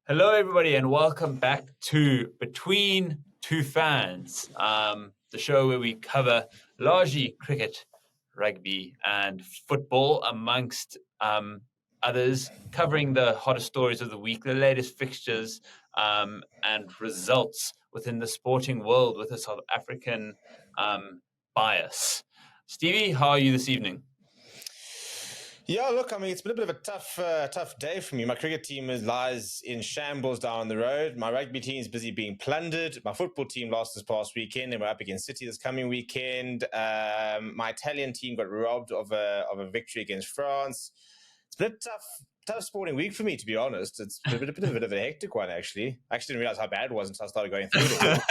Hello, everybody, and welcome back to Between Two Fans, the show where we cover largely cricket, rugby, and football, amongst others, covering the hottest stories of the week, the latest fixtures and results within the sporting world with a South African bias. Stevie, how are you this evening? Yeah, look, I mean, it's been a bit of a tough day for me. My cricket team lies in shambles down the road. My rugby team is busy being plundered. My football team lost this past weekend, and we're up against City this coming weekend. My Italian team got robbed of a victory against France. It's been a tough sporting week for me, to be honest. It's been a bit of a hectic one, actually. I actually didn't realize how bad it was until I started going through it.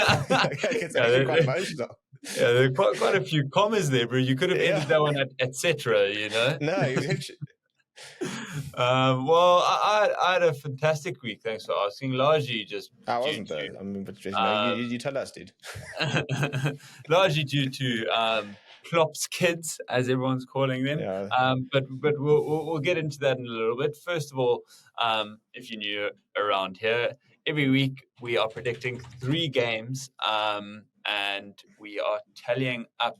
It's actually quite emotional. Yeah, there are quite a few commas there, bro. You could have ended that one at etc., you know? No, exactly. Well, I had a fantastic week, thanks for asking. Largely just I wasn't, though. I mean, but you tell us, dude. largely due to Klopp's kids, as everyone's calling them. Yeah. But we'll get into that in a little bit. First of all, if you're new around here, every week we are predicting 3 games, and we are tallying up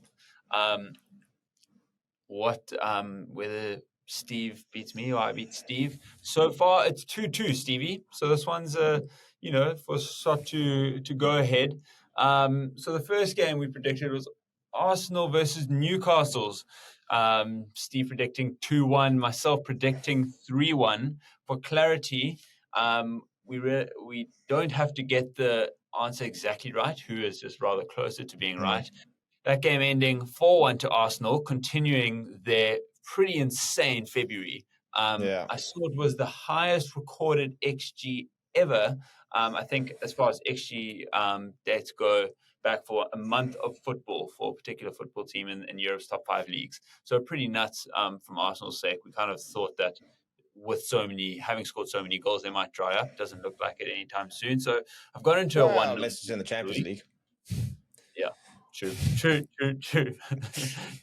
whether Steve beats me or I beat Steve. So far, it's 2-2, Stevie. So this one's for Sot to go ahead. So the first game we predicted was Arsenal versus Newcastle's. Steve predicting 2-1, myself predicting 3-1. For clarity, we don't have to get the answer exactly right. Who is just rather closer to being right. That game ending 4-1 to Arsenal, continuing their pretty insane February. I saw it was the highest recorded XG ever. I think as far as XG dates go, back for a month of football for a particular football team in Europe's top 5 leagues. So pretty nuts from Arsenal's sake. We kind of thought that with having scored so many goals, they might dry up. Doesn't look like it anytime soon. So I've got into a 1-0. Unless it's in the Champions League. Yeah. True.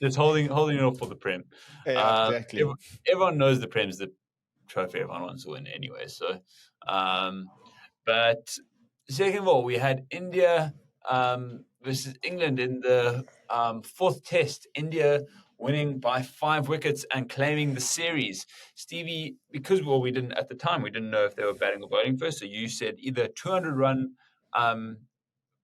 Just holding it off for the Prem. Yeah, exactly. Everyone knows the Prem's the trophy everyone wants to win anyway. So, but second of all, we had India versus England in the 4th test. India winning by 5 wickets and claiming the series. Stevie, because we didn't at the time, we didn't know if they were batting or bowling first. So you said either 200-run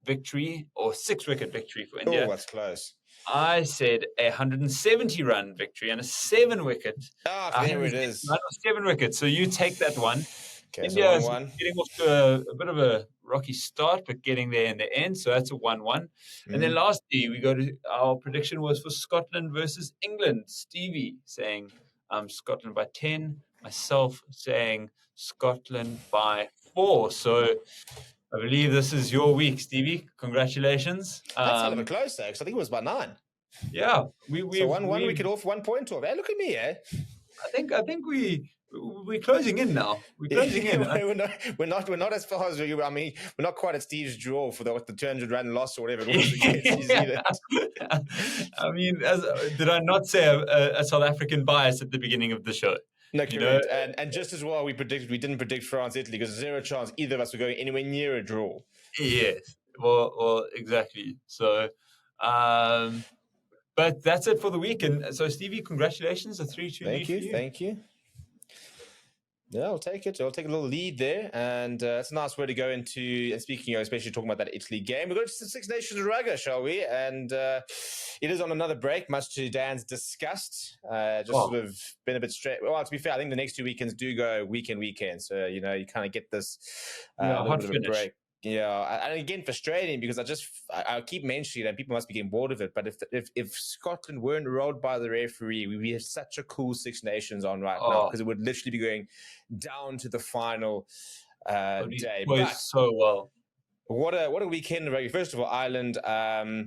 victory or 6-wicket victory for India. Oh, that's close. I said a 170-run victory and a 7-wicket. There it is. 7 wickets. So you take that one. Okay, India is so 1-1. getting off to a bit of a rocky start, but getting there in the end. So that's a 1-1. And then lastly, we go to our prediction was for Scotland versus England. Stevie saying Scotland by 10. Myself saying Scotland by 4. So I believe this is your week, Stevie. Congratulations. That's a little close, though, because I think it was by 9. Yeah. So 1-1 wicket off, 1 point off. Hey, look at me, eh? I think we're closing in now. We're closing in. We're not as far as you. I mean, we're not quite at Steve's draw for the 200-run loss or whatever it was against New Zealand. I mean, did I not say a South African bias at the beginning of the show? No, correct. And just as well, we didn't predict France, Italy, because 0 chance either of us were going anywhere near a draw. Yes. Well, exactly. So, but that's it for the week. And so, Stevie, congratulations. A 3-2 Thank you. Yeah, I'll take it. I'll take a little lead there. And it's a nice way to go into, and speaking of, especially talking about that Italy game, we'll go to the Six Nations Rugby, shall we? And it is on another break, much to Dan's disgust. Sort of been a bit straight. Well, to be fair, I think the next 2 weekends do go weekend. So, you kind of get this little bit of a break. Yeah, and again, frustrating because I keep mentioning it and people must be getting bored of it. But if Scotland weren't rolled by the referee, we'd have such a cool Six Nations on right now because it would literally be going down to the final day. But so well. What a weekend! First of all, Ireland. I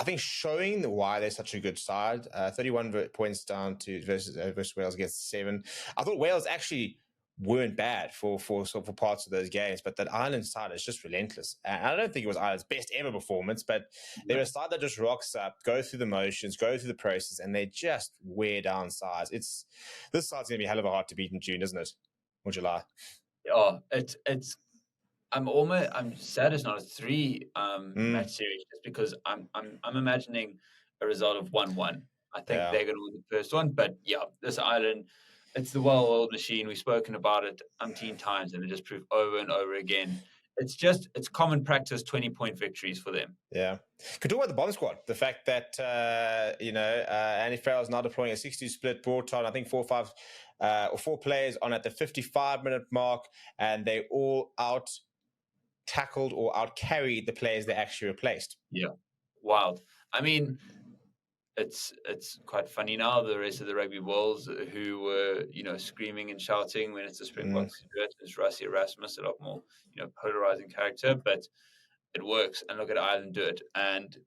think showing why they're such a good side. 31 points down to versus Wales against 7. I thought Wales actually weren't bad for parts of those games, but that Ireland side is just relentless. And I don't think it was Ireland's best ever performance, but they're a side that just rocks up, go through the motions, go through the process, and they just wear down sides. This side's going to be a hell of a hard to beat in June, isn't it? Or July? Oh, it's I'm sad it's not a three match series just because I'm imagining a result of 1-1. I think Yeah. they're going to win the first one, but yeah, this island, it's the well-oiled machine. We've spoken about it umpteen times, and it just proved over and over again. It's common practice 20-point victories for them. Yeah. Could talk about the bomb squad. The fact that, Andy Farrell's now deploying a 60 split, brought on, I think, 4 players on at the 55-minute mark, and they all out tackled or out carried the players they actually replaced. Yeah, wild. I mean, it's quite funny now. The rest of the rugby worlds who were screaming and shouting when it's the Springboks who do it. It's Rassie Erasmus, a lot more polarizing character, but it works. And look at Ireland do it. And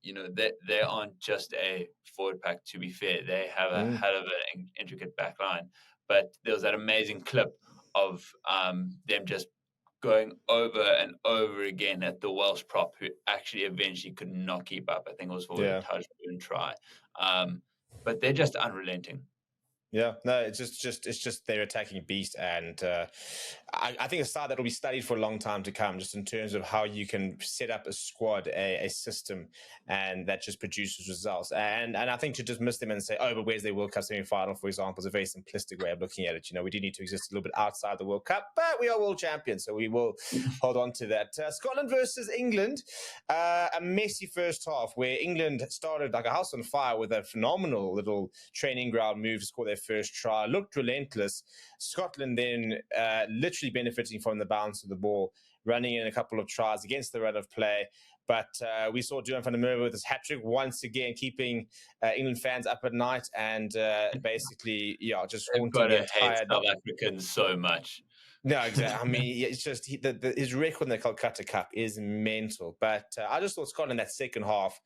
they aren't just a forward pack. To be fair, they have a hell of an intricate back line. But there was that amazing clip of them just going over and over again at the Welsh prop, who actually eventually could not keep up. I think it was for a touchdown try. But they're just unrelenting. Yeah, no, it's just their attacking beast, and I think a style that will be studied for a long time to come, just in terms of how you can set up a squad, a system, and that just produces results. And I think to dismiss them and say, oh, but where's their World Cup semi-final, for example, is a very simplistic way of looking at it. We do need to exist a little bit outside the World Cup, but we are world champions, so we will hold on to that. Scotland versus England, a messy first half where England started like a house on fire with a phenomenal little training ground move to score their first try, looked relentless. Scotland then literally benefiting from the bounce of the ball, running in a couple of tries against the run of play. But we saw DUHAN van der Merwe with his hat-trick once again, keeping England fans up at night and basically, just haunting the entire... South Africans so much. No, exactly. I mean, it's just his record in the Calcutta Cup is mental. But I just thought Scotland that second half,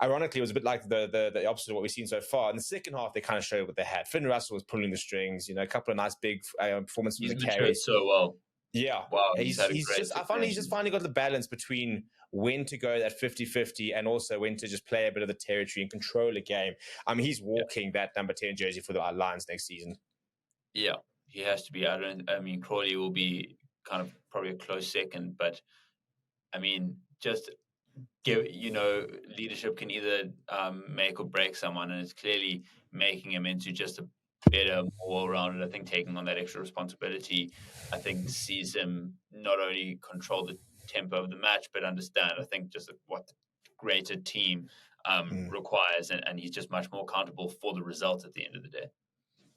ironically, was a bit like the opposite of what we've seen so far. In the second half, they kind of showed what they had. Finn Russell was pulling the strings. A couple of nice big performances from the carry. So well. Yeah. Wow. He's just finally got the balance between when to go that 50-50 and also when to just play a bit of the territory and control a game. I mean, he's walking that number 10 jersey for the Lions next season. Yeah. He has to be. I mean, Crawley will be kind of probably a close second, but I mean, just leadership can either make or break someone, and it's clearly making him into just a better, more well-rounded. I think taking on that extra responsibility, I think sees him not only control the tempo of the match, but understand, I think, just what the greater team requires, and he's just much more accountable for the result at the end of the day.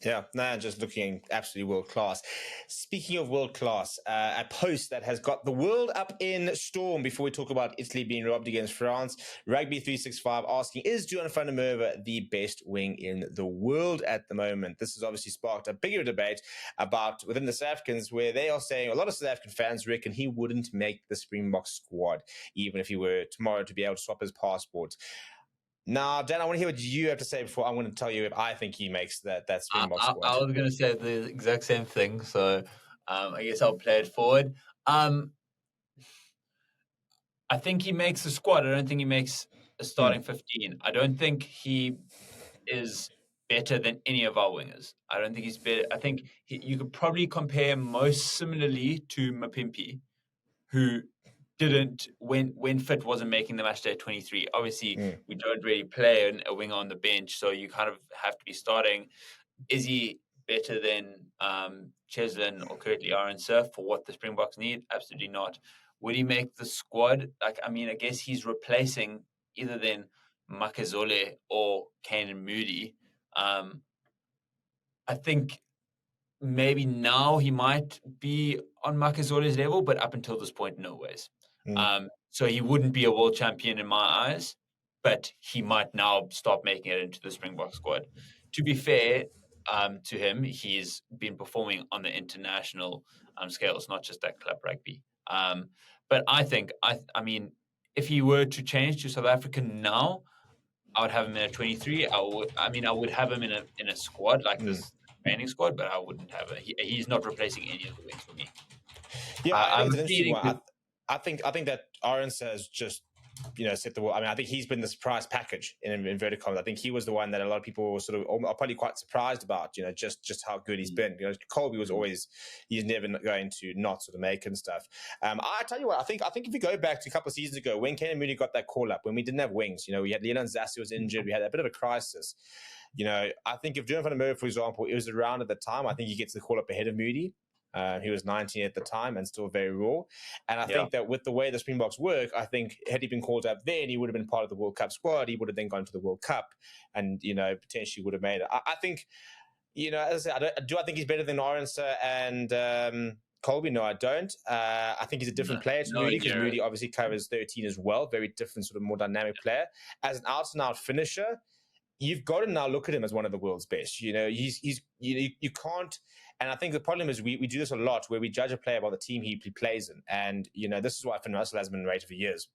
Yeah, just looking absolutely world class. Speaking of world class, a post that has got the world up in storm before we talk about Italy being robbed against France. Rugby 365 asking, is DUHAN van der Merwe the best wing in the world at the moment? This has obviously sparked a bigger debate about within the South Africans, where they are saying a lot of South African fans reckon he wouldn't make the Springboks squad, even if he were tomorrow to be able to swap his passport. Now, Dan, I want to hear what you have to say before I'm going to tell you if I think he makes that Springbok squad. I was going to say the exact same thing, so I guess I'll play it forward. I think he makes the squad. I don't think he makes a starting 15. I don't think he is better than any of our wingers. I don't think he's better. I think you could probably compare him most similarly to Mapimpi, who didn't, when fit, wasn't making the matchday 23. Obviously, we don't really play a winger on the bench, so you kind of have to be starting. Is he better than Cheslin or Currie Arendse for what the Springboks need? Absolutely not. Would he make the squad? I guess he's replacing either then Makazole or Kane Moody. I think maybe now he might be on Makazole's level, but up until this point, no ways. So he wouldn't be a world champion in my eyes, but he might now start making it into the Springbok squad. To be fair to him, he's been performing on the international scales, not just at club rugby. But I think, I mean, if he were to change to South African now, I would have him in a 23. I would have him in a squad like this training squad, but I wouldn't have it. He's not replacing any of the wings for me. Yeah, I think it's an interesting one. I think that Arendse has just set the world. I mean, I think he's been the surprise package in inverted commas. I think he was the one that a lot of people were sort of are probably quite surprised about, just how good he's been. Colby was always, he's never going to not sort of make and stuff. I tell you what, I think if you go back to a couple of seasons ago, when Canan Mooney got that call up, when we didn't have wings, we had Leland Zassi was injured, we had a bit of a crisis. I think if Duhan van der Merwe, for example, it was around at the time, I think he gets the call up ahead of Moody. He was 19 at the time and still very raw. And I think that with the way the Springboks work, I think had he been called up then, he would have been part of the World Cup squad. He would have then gone to the World Cup and, potentially would have made it. I think, as I said, I think he's better than Orense and Colby? No, I don't. I think he's a different player to Moody because Moody obviously covers 13 as well. Very different, sort of more dynamic player. As an out-and-out finisher, you've got to now look at him as one of the world's best. You can't. And I think the problem is we do this a lot where we judge a player by the team he plays in. And, this is why Finn Russell has been rated for years.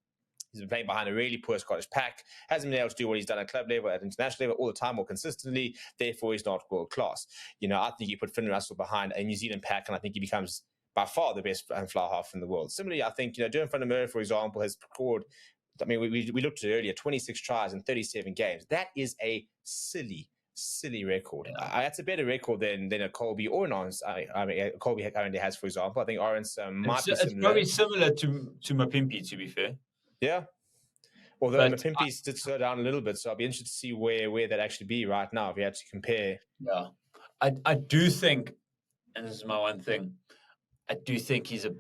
He's been playing behind a really poor Scottish pack, hasn't been able to do what he's done at club level, at international level all the time or consistently. Therefore, he's not world class. I think you put Finn Russell behind a New Zealand pack, and I think he becomes by far the best fly half in the world. Similarly, I think, Duhan van der Merwe, for example, has scored, I mean, we looked at it earlier, 26 tries in 37 games. That is a silly record. That's a better record than a Colby or an Orense. I mean, Colby currently has, for example. I think Orense might be similar. It's probably similar to Mapimpi, to be fair. Yeah. Although Mapimpi's did slow down a little bit, so I'll be interested to see where that actually be right now if we had to compare. Yeah. I do think, and this is my one thing, I do think he's a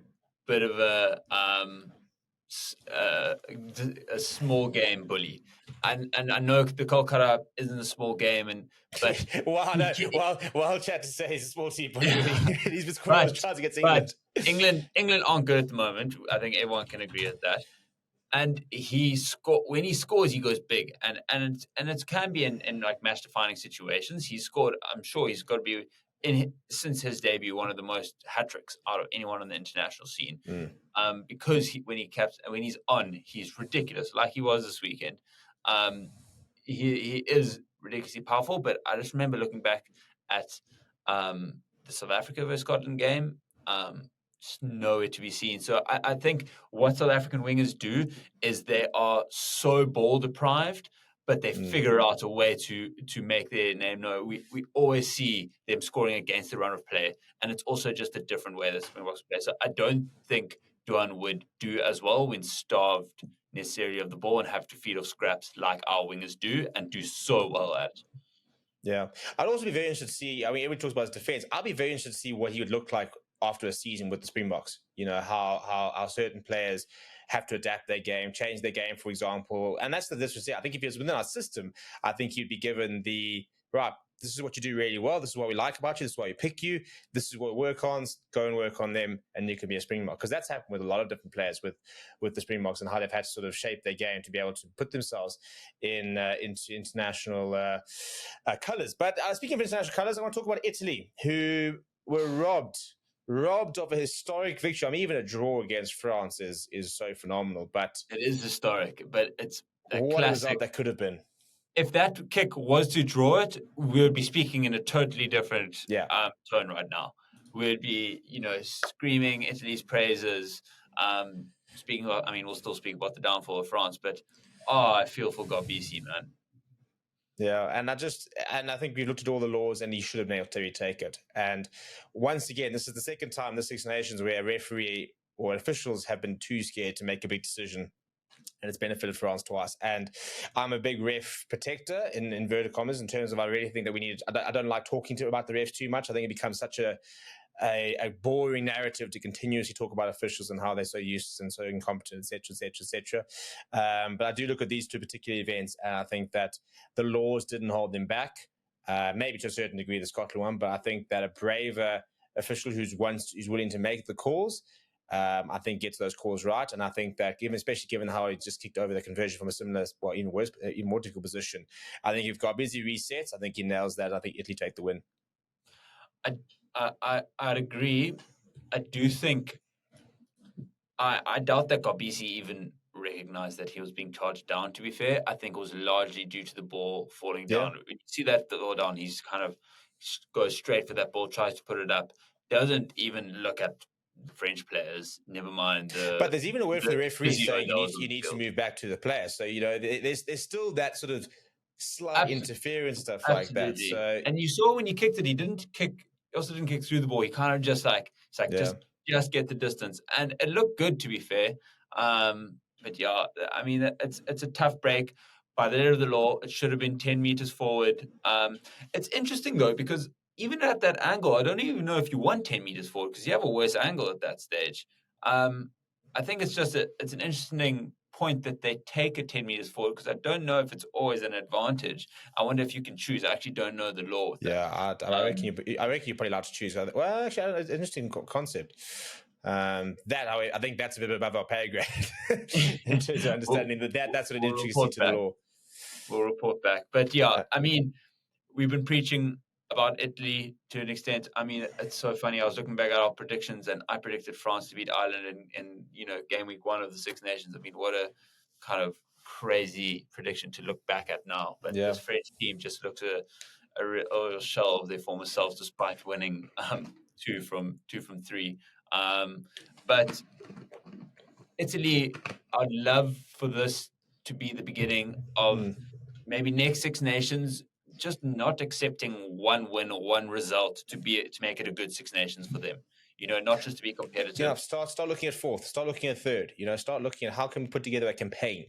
bit of a small game bully, and I know the Kolkata isn't a small game, but well, chat to say he's a small team bully. He's been scoring tries against England. But England aren't good at the moment. I think everyone can agree with that. And when he scores, he goes big, and it can be in like match defining situations. He's scored. I'm sure he's got to be since his debut one of the most hat tricks out of anyone on the international scene. Because when he's on, he's ridiculous, like he was this weekend. He is ridiculously powerful. But I just remember looking back at the South Africa versus Scotland game. Just nowhere to be seen. So I think what South African wingers do is they are so ball deprived, but they figure out a way to make their name known. We always see them scoring against the run of play, and it's also just a different way that Springboks play. So I don't think Duhan would do as well when starved necessarily of the ball and have to feed off scraps like our wingers do and do so well at. Yeah. I'd also be very interested to see, I mean, everyone talks about his defense. I'd be very interested to see what he would look like after a season with the Springboks. How certain players have to adapt their game, change their game, for example. And that's the difference. I think if he was within our system, I think he'd be given this is what you do really well. This is what we like about you. This is why we pick you. This is what we work on. Go and work on them, and you can be a Springbok. Because that's happened with a lot of different players with the Springboks and how they've had to sort of shape their game to be able to put themselves into international colours. But speaking of international colours, I want to talk about Italy, who were robbed of a historic victory. I mean, even a draw against France is so phenomenal. But it is historic, but it's a what classic. A result that could have been. If that kick was to draw it, we would be speaking in a totally different tone right now. We would be, screaming Italy's praises. Speaking about, we'll still speak about the downfall of France, but I feel for Garbisi, man. Yeah, and I think we looked at all the laws, and he should have been able to retake it. And once again, this is the second time the Six Nations where a referee or officials have been too scared to make a big decision, and it's benefited France twice. And I'm a big ref protector in inverted commas in terms of I really think that we need. I don't like talking about the refs too much. I think it becomes such a boring narrative to continuously talk about officials and how they're so useless and so incompetent, etc. But I do look at these two particular events, and I think that the laws didn't hold them back. Maybe to a certain degree, the Scotland one, but I think that a braver official who's willing to make the calls, I think gets those calls right. And I think that especially given how he just kicked over the conversion from a similar, even worse, even more difficult position, I think if Garbisi resets, I think he nails that. I think Italy take the win. I'd agree. I do think I doubt that Garbisi even recognized that he was being charged down, to be fair. I think it was largely due to the ball falling down. When you see that ball down, he's kind of goes straight for that ball, tries to put it up, doesn't even look at French players. Never mind But there's even a word from the referee physio saying that was you on the need to field. move back to the player. So there's still that sort of slight interference stuff like that. Absolutely. So And you saw when he kicked it, he also didn't kick through the ball. He kind of just just get the distance, and it looked good, to be fair. But yeah, I mean, it's a tough break. By the letter of the law, it should have been 10 meters forward. It's interesting though, because even at that angle, I don't even know if you want 10 meters forward because you have a worse angle at that stage. I think it's an interesting point that they take it 10 meters forward because I don't know if it's always an advantage. I wonder if you can choose. I actually don't know the law with that. Yeah, I reckon you're probably allowed to choose. Well, actually, it's an interesting concept. I think that's a bit above our pay grade in terms of understanding that's what it is you see to the law. We'll report back. But yeah, I mean, we've been preaching about Italy to an extent. I mean, it's so funny. I was looking back at our predictions, and I predicted France to beat Ireland in game week 1 of the Six Nations. I mean, what a kind of crazy prediction to look back at now. But this French team just looks a real shell of their former selves, despite winning 2 from 3. But Italy, I'd love for this to be the beginning of maybe next Six Nations just not accepting one win or one result to make it a good Six Nations for them. Not just to be competitive. Yeah, start looking at fourth, start looking at third. Start looking at how can we put together a campaign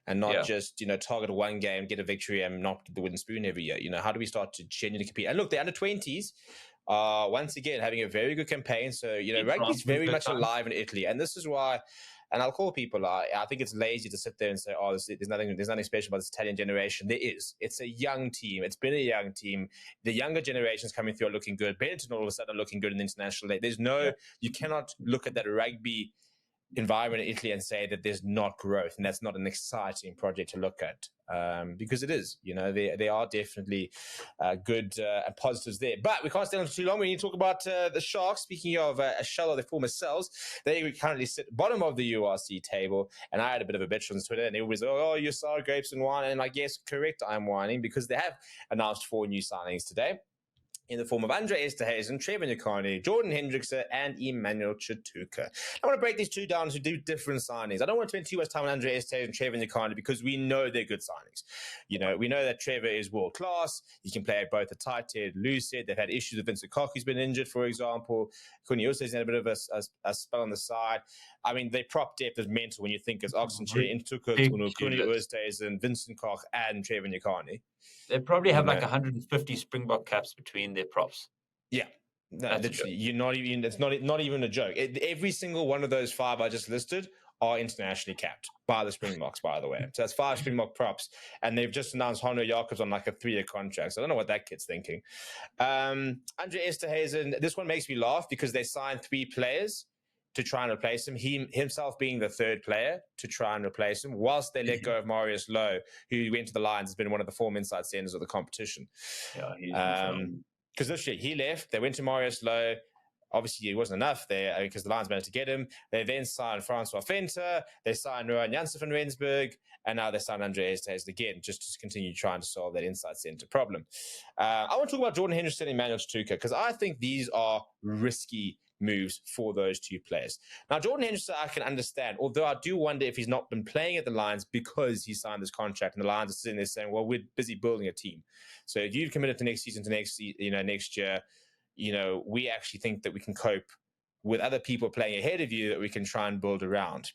and not just target one game, get a victory, and not get the wooden spoon every year. How do we start to genuinely compete? And look, the under-20s are once again having a very good campaign. So rugby is very much alive in Italy, and this is why. And I'll call people. I think it's lazy to sit there and say, "Oh, there's nothing special about this Italian generation." There is. It's a young team. It's been a young team. The younger generations coming through are looking good. Benetton all of a sudden are looking good in the international league. You cannot look at that rugby environment in Italy and say that there's not growth, and that's not an exciting project to look at, because it is. There are definitely good and positives there, but we can't stay on for too long. We need to talk about the Sharks. Speaking of a shell of their former selves, they currently sit bottom of the URC table, and I had a bit of a bitch on Twitter, and everybody's like, "Oh, you're sour grapes and wine," and yes, correct, I'm whining, because they have announced 4 new signings today, in the form of Andre Esterhuizen, Trevor Nyakane, Jordan Hendrickson, and Emmanuel Chituka. I want to break these two down to do different signings. I don't want to spend too much time on Andre Esterhuizen and Trevor Nyakane because we know they're good signings. We know that Trevor is world class. He can play both a tight head, loose head. They've had issues with Vincent Koch, who's been injured, for example. Kuniosa's had a bit of a spell on the side. I mean, their prop depth is mental when you think it's Oxenchair, Ntuka, Kuni Esterhuizen, Vincent Koch, and Trevor Nyakane. They probably have like 150 Springbok caps between their props. Yeah. No, literally, it's not even a joke. Every single one of those 5 I just listed are internationally capped by the Springboks, by the way. So that's 5 Springbok props, and they've just announced Honor Jacobs on like a 3-year contract. So I don't know what that kid's thinking. Andre Esterhuizen, this one makes me laugh because they signed 3 players to try and replace him, he himself being the 3rd player to try and replace him, whilst they let go of Marius Lowe, who went to the Lions, has been one of the former inside centers of the competition. Yeah, because this year he left, they went to Marius Lowe. Obviously, it wasn't enough there because the Lions managed to get him. They then signed Francois Venter, they signed Rowan Janssen van Rensburg, and now they signed Andre Esterhuizen again, just to continue trying to solve that inside center problem. I want to talk about Jordan Henderson and Emmanuel Chituka because I think these are risky moves for those 2 players. Now, Jordan Henderson, I can understand, although I do wonder if he's not been playing at the Lions because he signed this contract, and the Lions are sitting there saying, "Well, we're busy building a team. So if you've committed to next season, to next year, we actually think that we can cope with other people playing ahead of you that we can try and build around."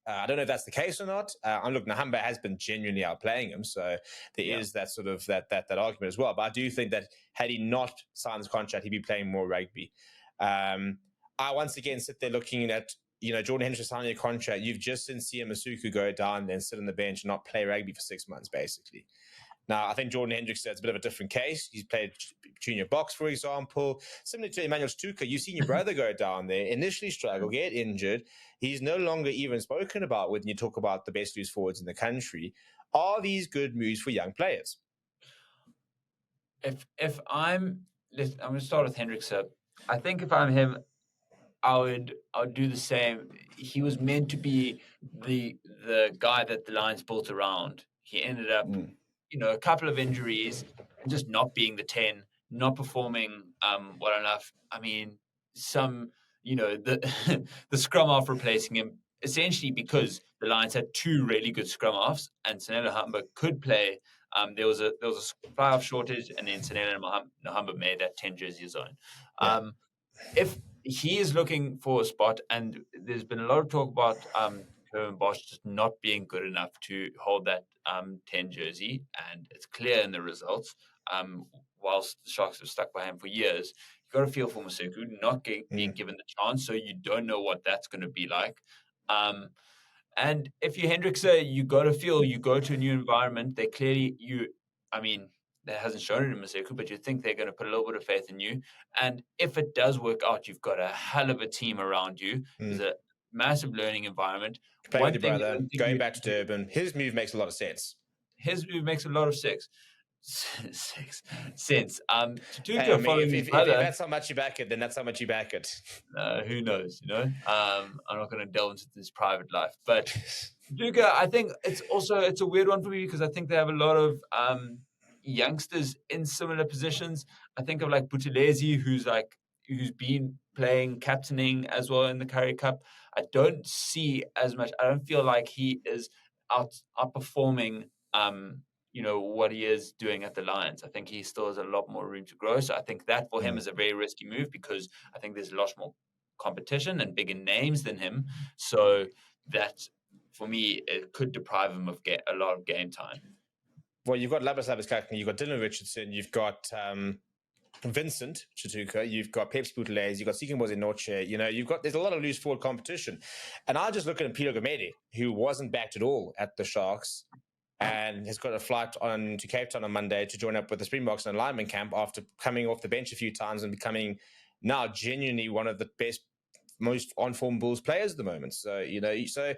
I don't know if that's the case or not. Look, Nahamba has been genuinely outplaying him, so there is that sort of that argument as well. But I do think that had he not signed this contract, he'd be playing more rugby. I once again sit there looking at Jordan Henderson signing a contract. You've just seen Sia Masuku go down and sit on the bench and not play rugby for 6 months, basically. Now, I think Jordan Hendrickson is a bit of a different case. He's played junior box, for example. Similar to Emmanuel Chituka, you've seen your brother go down there, initially struggle, get injured. He's no longer even spoken about when you talk about the best loose forwards in the country. Are these good moves for young players? If I'm going to start with Hendrickson. I think if I'm him, I would do the same. He was meant to be the guy that the Lions built around. He ended up, a couple of injuries and just not being the 10, not performing well enough. I mean, the the scrum half replacing him, essentially because the Lions had two really good scrum halves, and Sanela Hamba could play. There was a fly off shortage, and then Sanela Hamba made that 10 jersey his own. Yeah. If he is looking for a spot, and there's been a lot of talk about Herman Bosch just not being good enough to hold that 10 jersey, and it's clear in the results. Whilst the Sharks have stuck by him for years, you got to feel for Maseku not being given the chance, so you don't know what that's going to be like. And if you're Hendrickse, you got to feel you go to a new environment. They clearly, that hasn't shown it in Maseku, but you think they're going to put a little bit of faith in you. And if it does work out, you've got a hell of a team around you. There's a massive learning enviment. Playing with your brother, going back to Durban, his move makes a lot of sense. His move makes a lot of sense. Tutuka following his brother. If that's how much you back it, then that's how much you back it. Who knows? I'm not going to delve into this private life, but Tutuka, I think it's a weird one for me because I think they have a lot of youngsters in similar positions. I think of like Buthelezi, who's been playing captaining as well in the Currie Cup. I don't see as much. I don't feel like he is outperforming. What he is doing at the Lions. I think he still has a lot more room to grow. So I think that for him is a very risky move because I think there's a lot more competition and bigger names than him. So that, for me, it could deprive him of a lot of game time. Well, you've got Labas Kakne, you've got Dylan Richardson, you've got Vincent Tutuka, you've got Peps Buthelezi, you've got Seeking Noche, there's a lot of loose forward competition. And I just look at Mpilo Gomede, who wasn't backed at all at the Sharks, and has got a flight on to Cape Town on Monday to join up with the Springboks in alignment camp after coming off the bench a few times and becoming now genuinely one of the best, most on-form Bulls players at the moment. So, it's an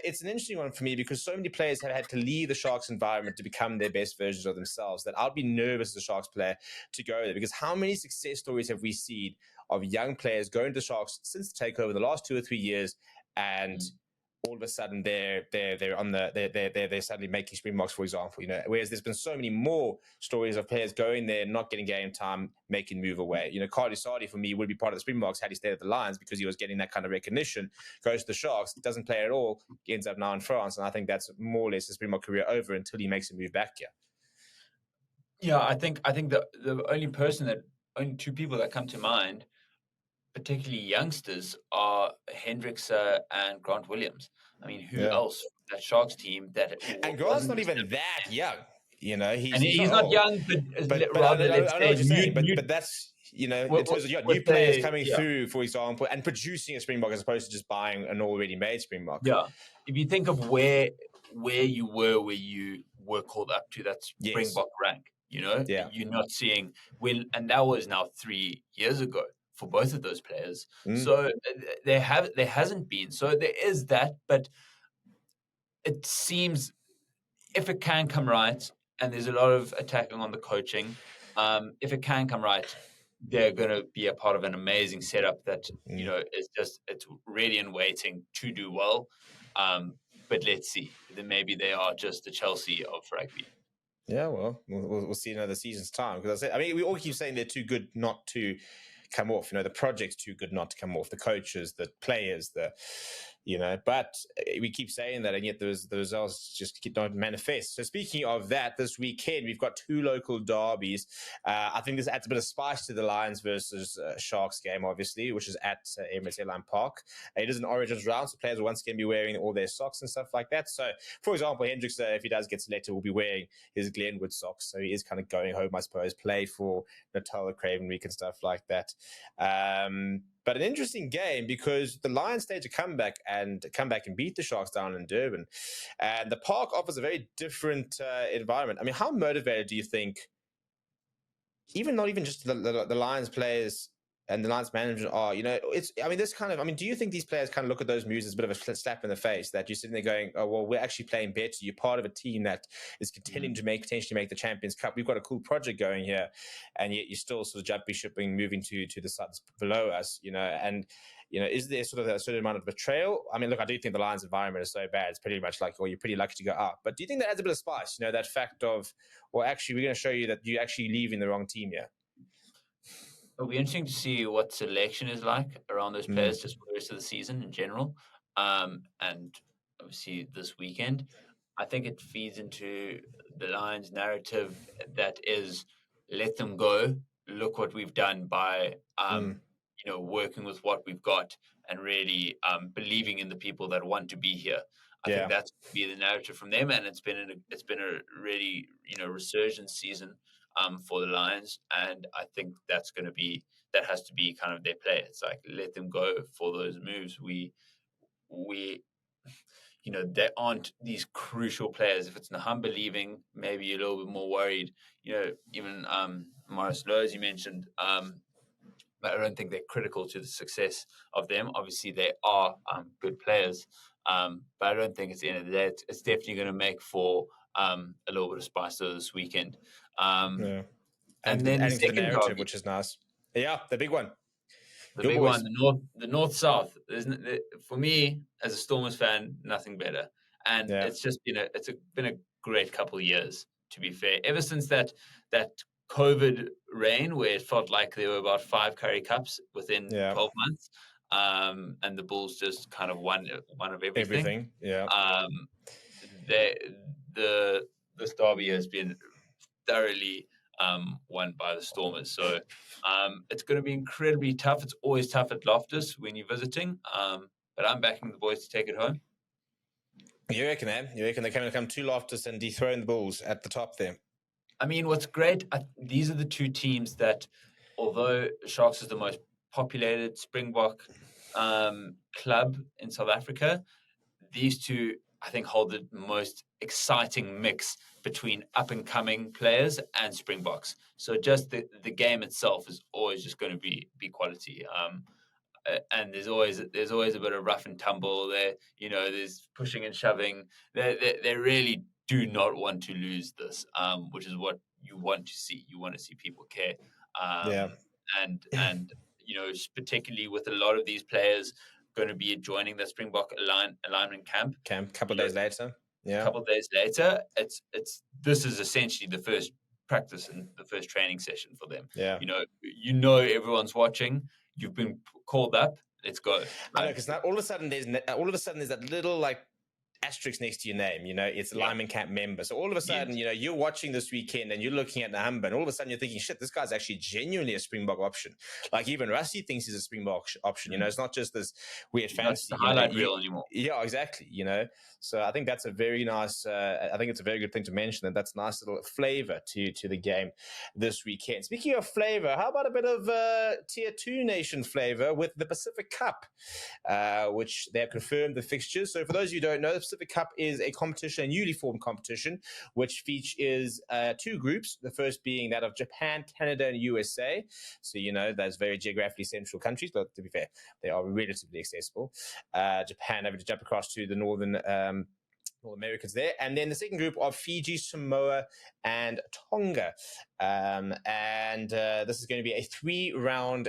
interesting one for me because so many players have had to leave the Sharks environment to become their best versions of themselves that I'd be nervous as a Sharks player to go there because how many success stories have we seen of young players going to the Sharks since the takeover the last 2 or 3 years and all of a sudden they're suddenly making Springboks, for example, whereas there's been so many more stories of players going there, not getting game time, making move away. Cardi Sardi for me would be part of the Springboks had he stayed at the Lions because he was getting that kind of recognition, goes to the Sharks, doesn't play at all, ends up now in France. And I think that's more or less his Springbok career over until he makes a move back here. Yeah, I think the only two people that come to mind, particularly youngsters, are Hendrickse and Grant Williams. I mean, who else from that Sharks team and Grant's not even that young. He's not young, but rather I know what you're saying, but that's in terms of new players coming through, for example, and producing a Springbok as opposed to just buying an already made Springbok. Yeah, if you think of where you were called up to that Springbok rank, you're not seeing and that was now 3 years ago for both of those players. So there hasn't been. So there is that, but it seems if it can come right, and there's a lot of attacking on the coaching, if it can come right, they're going to be a part of an amazing setup that, it's ready and waiting to do well. But let's see. Then maybe they are just the Chelsea of rugby. Yeah, well, we'll see another season's time. Because we all keep saying they're too good not to come off. The project's too good not to come off. The coaches, the players, but we keep saying that, and yet the results just don't manifest. So speaking of that, this weekend we've got 2 local derbies. I think this adds a bit of spice to the Lions versus Sharks game, obviously, which is at Emirates Airline Park. It is an Origins round, so players will once again be wearing all their socks and stuff like that. So, for example, Hendrickse, if he does get selected, will be wearing his Glenwood socks. So he is kind of going home, I suppose, play for Natal, Craven Week and stuff like that. But an interesting game because the Lions stage a comeback and beat the Sharks down in Durban. And the park offers a very different environment. I mean, how motivated do you think, not even just the Lions players and the Lions management are, do you think these players kind of look at those moves as a bit of a slap in the face that you're sitting there going, oh, well, we're actually playing better. You're part of a team that is continuing to potentially make the Champions Cup. We've got a cool project going here. And yet you're still sort of jumping shipping, moving to the sides below us, is there sort of a certain amount of betrayal? I mean, look, I do think the Lions environment is so bad. It's pretty much like, you're pretty lucky to go up. But do you think that adds a bit of spice? That fact of, well, actually, we're going to show you that you're actually leaving the wrong team here. It'll be interesting to see what selection is like around those players just for the rest of the season in general. And obviously this weekend, I think it feeds into the Lions narrative that is let them go. Look what we've done by working with what we've got and really believing in the people that want to be here. I think Yeah. that's be the narrative from them, and it's been a really resurgent season for the Lions, and I think that has to be kind of their play. It's like let them go for those moves. We they aren't these crucial players. If it's Nahamba leaving, maybe you're a little bit more worried. Even Morris Lowe, as you mentioned, but I don't think they're critical to the success of them. Obviously, they are good players, but I don't think it's the end of the day. It's definitely going to make for a little bit of spice this weekend. Yeah. And then the Adding to the second narrative, derby, which is nice. Yeah, the big one. the Your big boys. one, the north south. For me as a Stormers fan, nothing better. And it's just been a great couple of years. To be fair, ever since that COVID reign where it felt like there were about 5 Currie Cups within 12 months, and the Bulls just kind of won of everything. Yeah. This derby has been thoroughly won by the Stormers. So it's going to be incredibly tough. It's always tough at Loftus when you're visiting, but I'm backing the boys to take it home. You reckon, eh? You reckon they can come to Loftus and dethrone the Bulls at the top there? I mean, what's great, these are the two teams that, although Sharks is the most populated Springbok club in South Africa, these two, I think, hold the most exciting mix between up-and-coming players and Springboks. So just the game itself is always just going to be quality. And there's always a bit of rough and tumble there. There's pushing and shoving. They really do not want to lose this, which is what you want to see. You want to see people care. And particularly with a lot of these players going to be joining the Springbok alignment camp. A couple of days later. Yeah. A couple of days later, this is essentially the first practice and the first training session for them. Yeah. Everyone's watching. You've been called up. Let's go. I know, because now all of a sudden there's that little asterisk next to your name, it's alignment camp member. So all of a sudden, you're watching this weekend and you're looking at Nahamba, and all of a sudden you're thinking, shit, this guy's actually genuinely a Springbok option. Like even Rusty thinks he's a Springbok option. It's not just this weird fantasy. Not the highlight reel anymore. Yeah, exactly. So I think that's a very nice. I think it's a very good thing to mention, and that's a nice little flavor to the game this weekend. Speaking of flavor, how about a bit of Tier 2 nation flavor with the Pacific Cup, which they have confirmed the fixtures. So for those of you who don't know, the Pacific Cup is a competition, a newly formed competition, which features 2 groups. The first being that of Japan, Canada, and USA. So those very geographically central countries, but to be fair, they are relatively accessible. Japan having to jump across to the northern Americans there, and then the second group of Fiji, Samoa, and Tonga, and this is going to be a 3-round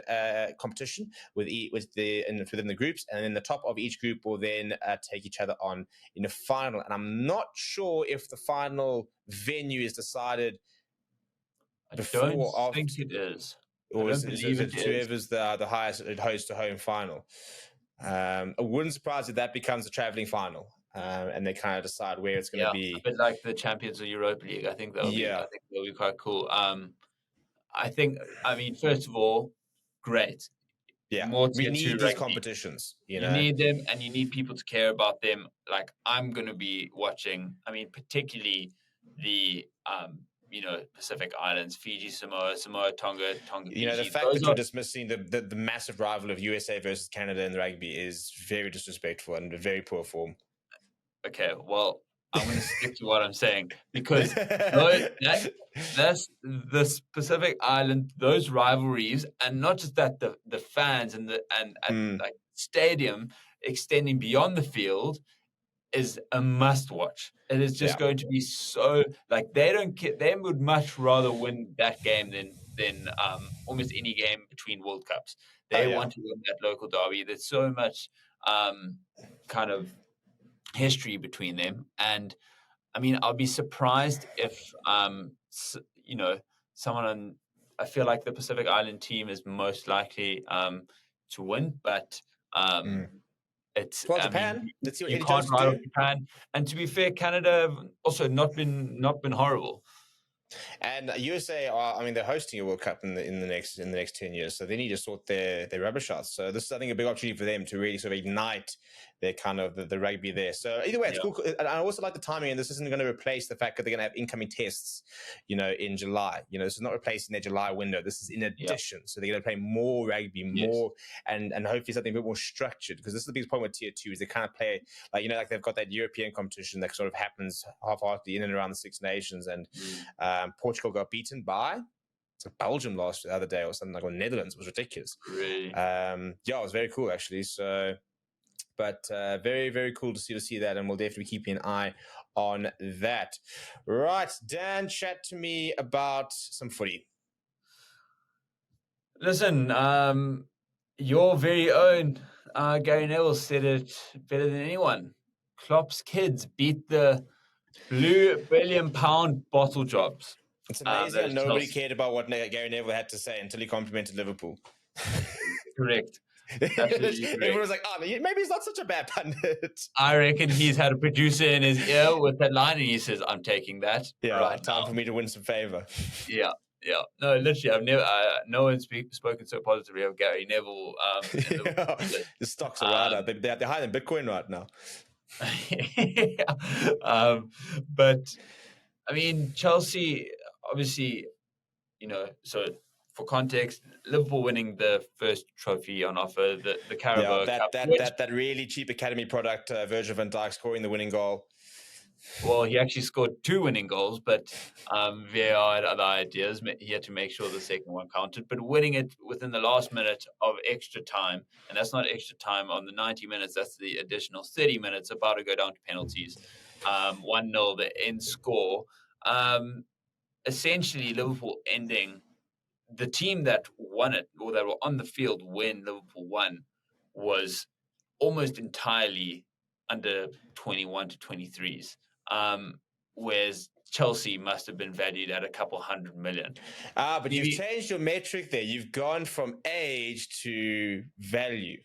competition within the groups, and then the top of each group will then take each other on in the final. And I'm not sure if the final venue is decided before. I don't think it is. Or is it whoever's the highest host to home final? I wouldn't surprise if that becomes a traveling final. And they kind of decide where it's going to be. A bit like the Champions of Europa League. I think that'll be quite cool. I mean, first of all, great. Yeah, we need these competitions. You need them, and you need people to care about them. Like I'm going to be watching. I mean, particularly the Pacific Islands, Fiji, Samoa, Tonga, Fiji. The fact that you're dismissing the massive rival of USA versus Canada in rugby is very disrespectful and very poor form. Okay, well, I'm going to stick to what I'm saying because that's the Pacific Island, those rivalries, and not just that, the fans and like stadium extending beyond the field is a must watch. It is just going to be so they don't care. They would much rather win that game than almost any game between World Cups. They want to win that local derby. There's so much kind of history between them, and I mean, I'll be surprised if someone I feel like the Pacific Island team is most likely to win, but it's, Well, I mean, Japan. Let's see what you Eddie can't Jones write off do. Japan. And to be fair, Canada have also not been horrible. And USA are, I mean, they're hosting a World Cup in the next 10 years, so they need to sort their rubber shots. So this is, I think, a big opportunity for them to really sort of ignite their kind of the rugby there. So either way, it's cool. And I also like the timing, and this isn't going to replace the fact that they're going to have incoming tests, in July. This is not replacing their July window. This is in addition. So they're going to play more rugby, more, and hopefully something a bit more structured, because this is the biggest problem with Tier 2 is they kind of play like they've got that European competition that sort of happens half-heartedly in and around the Six Nations, and Portugal got beaten by Belgium the other day or something, like, or Netherlands. It was ridiculous. Really? It was very cool actually. So, but very, very cool to see that, and we'll definitely be keeping an eye on that. Right, Dan, chat to me about some footy. Listen, your very own Gary Neville said it better than anyone. Klopp's kids beat the blue £1 billion bottle jobs. It's amazing how nobody Chelsea. cared about what Gary Neville had to say until he complimented Liverpool. Correct. Absolutely correct. Everyone was like, oh, maybe he's not such a bad pundit. I reckon he's had a producer in his ear with that line, and he says, I'm taking that. Yeah, right time now. for me to win some favor. Yeah. No, literally, I've never. No one's spoken so positively of Gary Neville. The stocks are right up. They're higher than Bitcoin right now. But I mean, Chelsea, obviously, so for context, Liverpool winning the first trophy on offer, the Carabao Cup. That really cheap academy product, Virgil van Dijk scoring the winning goal. Well, he actually scored 2 winning goals, but VAR had other ideas. He had to make sure the second one counted. But winning it within the last minute of extra time, and that's not extra time on the 90 minutes, that's the additional 30 minutes, about to go down to penalties. 1-0, the end score. Essentially, Liverpool ending the team that won it, or that were on the field when Liverpool won, was almost entirely under 21 to 23s. Whereas Chelsea must have been valued at a couple $100 million. But you've changed your metric there. You've gone from age to value.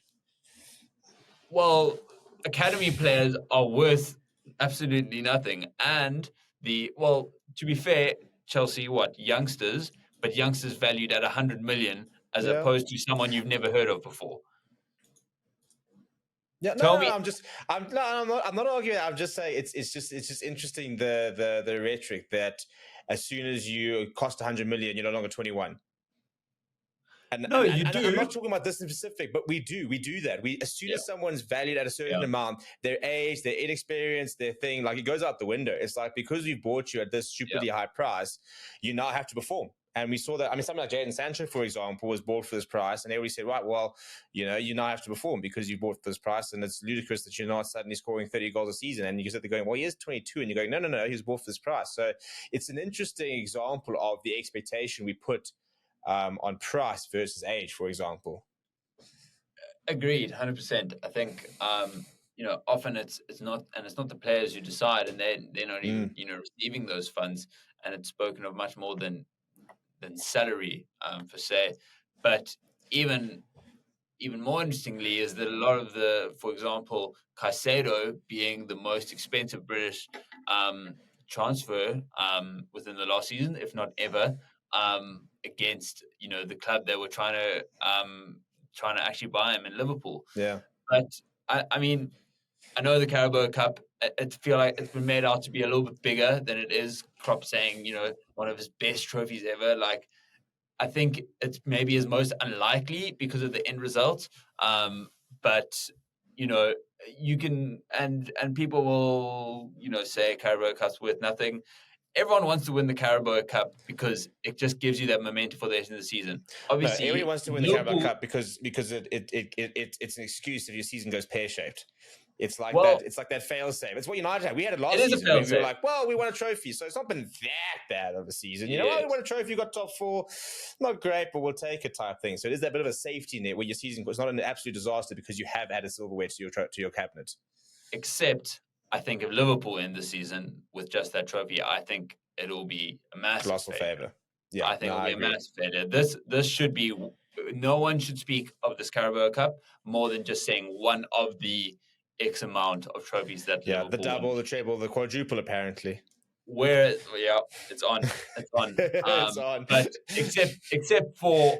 Well, academy players are worth absolutely nothing. And to be fair, Chelsea, youngsters, but youngsters valued at 100 million as opposed to someone you've never heard of before. Yeah, I'm not arguing. I'm just saying it's just interesting the rhetoric that as soon as you cost 100 million, you're no longer 21. And you do. I'm not talking about this in specific, but we do that. As soon as someone's valued at a certain amount, their age, their inexperience, their thing, like, it goes out the window. It's like, because we've bought you at this stupidly high price, you now have to perform. And we saw that. I mean, something like Jadon Sancho, for example, was bought for this price, and everybody said, right, well, you now have to perform because you bought for this price, and it's ludicrous that you're not suddenly scoring 30 goals a season. And you sit there going, well, he is 22, and you're going, no, he was bought for this price. So it's an interesting example of the expectation we put on price versus age, for example. Agreed, 100%. I think often it's not the players who decide, and they're not even receiving those funds, and it's spoken of much more than salary per se. But even more interestingly is that a lot of for example, Caicedo being the most expensive British transfer within the last season, if not ever, against the club that were trying to actually buy him in Liverpool. Yeah. But I mean, I know the Carabao Cup, I feel like it's been made out to be a little bit bigger than it is. Klopp saying, one of his best trophies ever. Like, I think it's maybe his most unlikely because of the end result. But, you can, and people will, say Carabao Cup's worth nothing. Everyone wants to win the Carabao Cup because it just gives you that momentum for the rest of the season. Obviously, everyone wants to win the Carabao Cup because it's an excuse if your season goes pear-shaped. It's like that. It's like that fail-safe. It's what United had. We had it last season. We were like, well, we won a trophy, so it's not been that bad of a season. We won a trophy, we got top 4. Not great, but we'll take it type thing. So it is that bit of a safety net where your season was not an absolute disaster because you have added silverware to your cabinet. Except, I think if Liverpool end the season with just that trophy, I think it'll be a massive colossal favor. Yeah, I think no, it'll I be a agree. massive failure. This should be, no one should speak of this Carabao Cup more than just saying one of the X amount of trophies that Yeah, the Liverpool won. double, the treble, the quadruple, apparently. Yeah, it's on. It's on. It's on. But except for,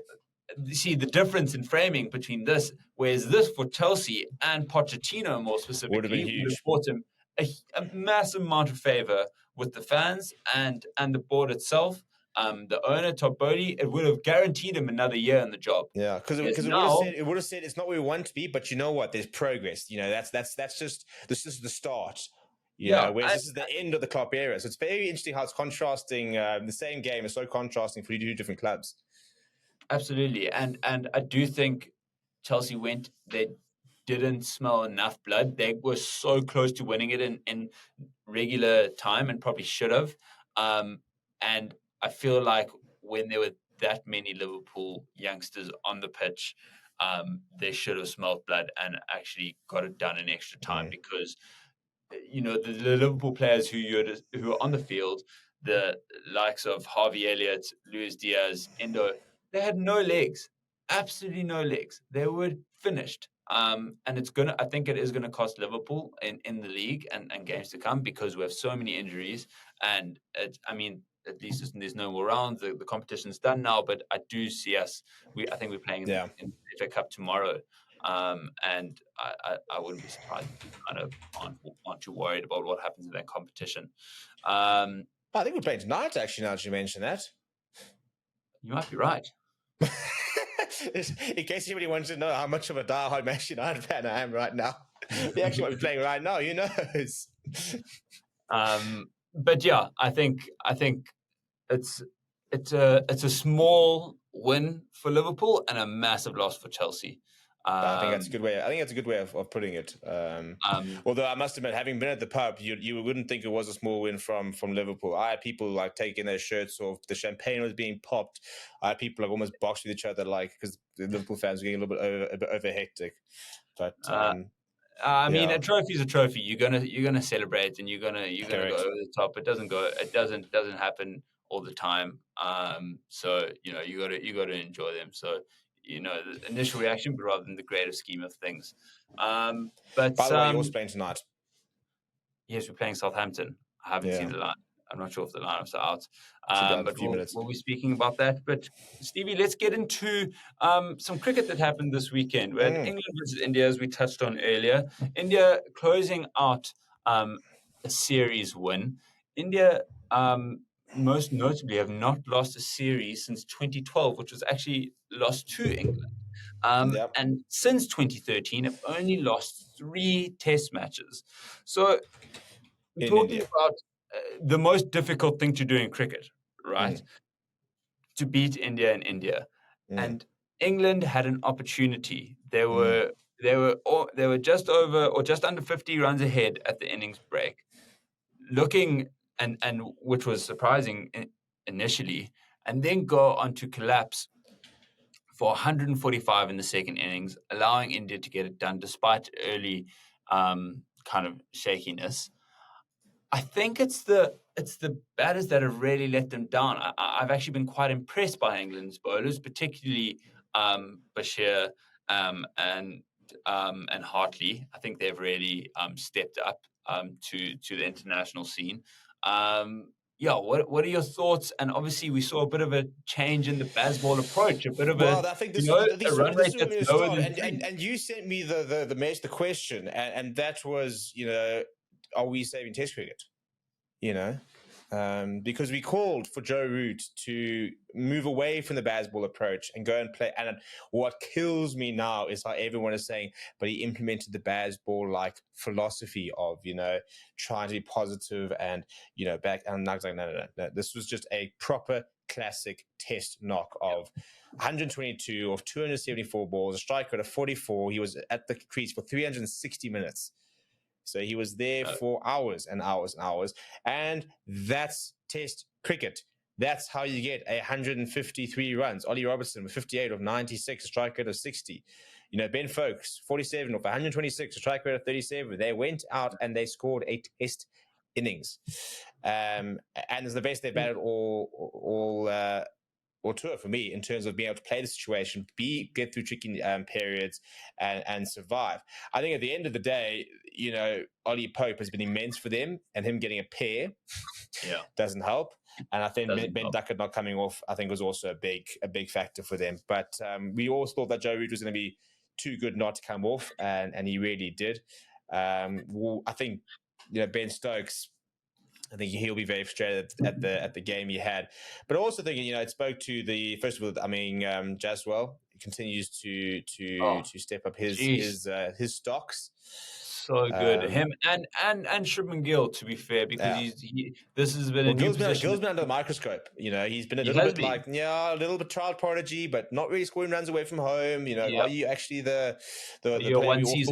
you see the difference in framing between this, whereas this for Chelsea and Pochettino more Would have been specifically would have huge. brought him a massive amount of favor with the fans and the board itself. The owner Todd Bowley, it would have guaranteed him another year in the job. Yeah, Because because now, it would have said it's not where we want to be, but you know what? There's progress. You know, that's just this is the start. You yeah, know, whereas this is the end of the club era. So it's very interesting how it's contrasting. The same game is so contrasting for two different clubs. absolutely. And I do think Chelsea went, they didn't smell enough blood. They were so close to winning it in regular time and probably should have. And I feel like when there were that many Liverpool youngsters on the pitch, they should have smelled blood and actually got it done in extra time because the Liverpool players who are on the field, the likes of Harvey Elliott, Luis Diaz, Endo, they had no legs, absolutely no legs. They were finished. And I think it is gonna cost Liverpool in the league and games to come because we have so many injuries. And at least there's no more rounds. The competition's done now, but I do see us. I think we're playing in the FA Cup tomorrow. And I wouldn't be surprised if we kind of aren't too worried about what happens in that competition. I think we're playing tonight, actually, now that you mention that. You might be right. In case anybody wants to know how much of a diehard Manchester United fan I am right now, we actually might be playing right now. Who knows? But yeah, I think it's a small win for Liverpool and a massive loss for Chelsea. I think that's a good way. I think that's a good way of putting it. Although I must admit, having been at the pub, you wouldn't think it was a small win from Liverpool. I had people like taking their shirts off. The champagne was being popped. I had people like almost boxed with each other, like because the Liverpool fans were getting a bit over hectic. But I mean, a trophy's a trophy. You're gonna celebrate and you're gonna go Correct. over the top. It doesn't happen all the time. So you gotta enjoy them. So the initial reaction, but rather than the greater scheme of things. But By the way, you're also playing tonight. yes, we're playing Southampton. I haven't seen the line. I'm not sure if the lineups are out. Should be out in a But few minutes. we'll be speaking about that. But Stevie, let's get into some cricket that happened this weekend. We had England versus India, as we touched on earlier. India closing out a series win. India, most notably, have not lost a series since 2012, which was actually lost to England. And since 2013, have only lost 3 Test matches. So we're talking about the most difficult thing to do in cricket, right? To beat India in India. And England had an opportunity. They were just over or just under 50 runs ahead at the innings break. Looking and which was surprising initially, and then go on to collapse for 145 in the second innings, allowing India to get it done despite early kind of shakiness. I think it's the batters that have really let them down. I've actually been quite impressed by England's bowlers, particularly Bashir and Hartley. I think they've really stepped up to the international scene. What are your thoughts? And obviously, we saw a bit of a change in the Bazball approach, a bit of I think this a run rate is that's where lower start. than three. And you sent me the question, and that was, are we saving Test cricket? Because we called for Joe Root to move away from the Bazball approach and go and play. And what kills me now is how everyone is saying, but he implemented the Bazball like philosophy of, trying to be positive and, back. And I was like, no. This was just a proper classic Test knock of 122 of 274 balls, a strike rate of 44. He was at the crease for 360 minutes. So he was there for hours and hours and hours. And that's Test cricket. That's how you get 153 runs. Ollie Robertson with 58 of 96, a strike rate of 60. Ben Foakes, 47 of 126, a strike rate of 37. They went out and they scored a Test innings. And it's the best they've batted all or tour for me in terms of being able to play the situation, get through tricky periods and survive. I think at the end of the day, Ollie Pope has been immense for them, and him getting a pair doesn't help. And I think Ben Duckett not coming off, I think, was also a big factor for them. But we all thought that Joe Root was going to be too good not to come off, and he really did. I think Ben Stokes, I think he'll be very frustrated at the game he had. But I also think it spoke to the first of all. I mean, Jaswell continues to step up his stocks. So good, him and Shipman Gill, to be fair, because this has been a new position. Gill's been under the microscope. He's been a little bit a little bit child prodigy, but not really scoring runs away from home. Are you actually the player we all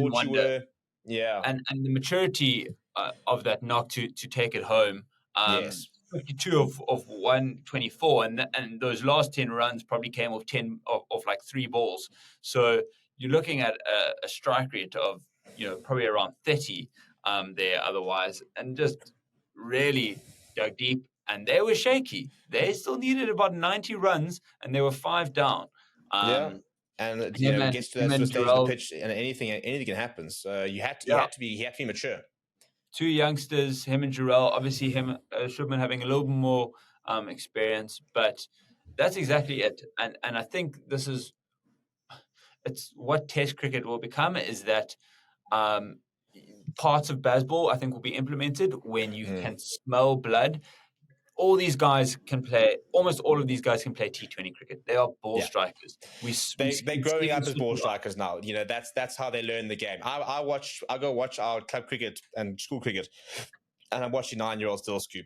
thought you were? Yeah, and the maturity of that knock to take it home. Yes. 52 of 124, and those last 10 runs probably came off 10 of like 3 balls. So you're looking at a strike rate of probably around 30 there otherwise, and just really dug deep. And they were shaky. They still needed about 90 runs, and they were 5 down. And it gets to that sort of stage of the pitch, and anything can happen. So he had to be mature. 2 youngsters, him and Jarrell. Obviously, him Shubman having a little bit more experience, but that's exactly it. And I think it's what Test cricket will become, is that parts of baseball I think will be implemented when you can smell blood. All these guys can play. Almost all of these guys can play T20 cricket. They are ball strikers. They're growing up as ball strikers now. That's how they learn the game. I go watch our club cricket and school cricket, and I'm watching 9-year-olds still scoop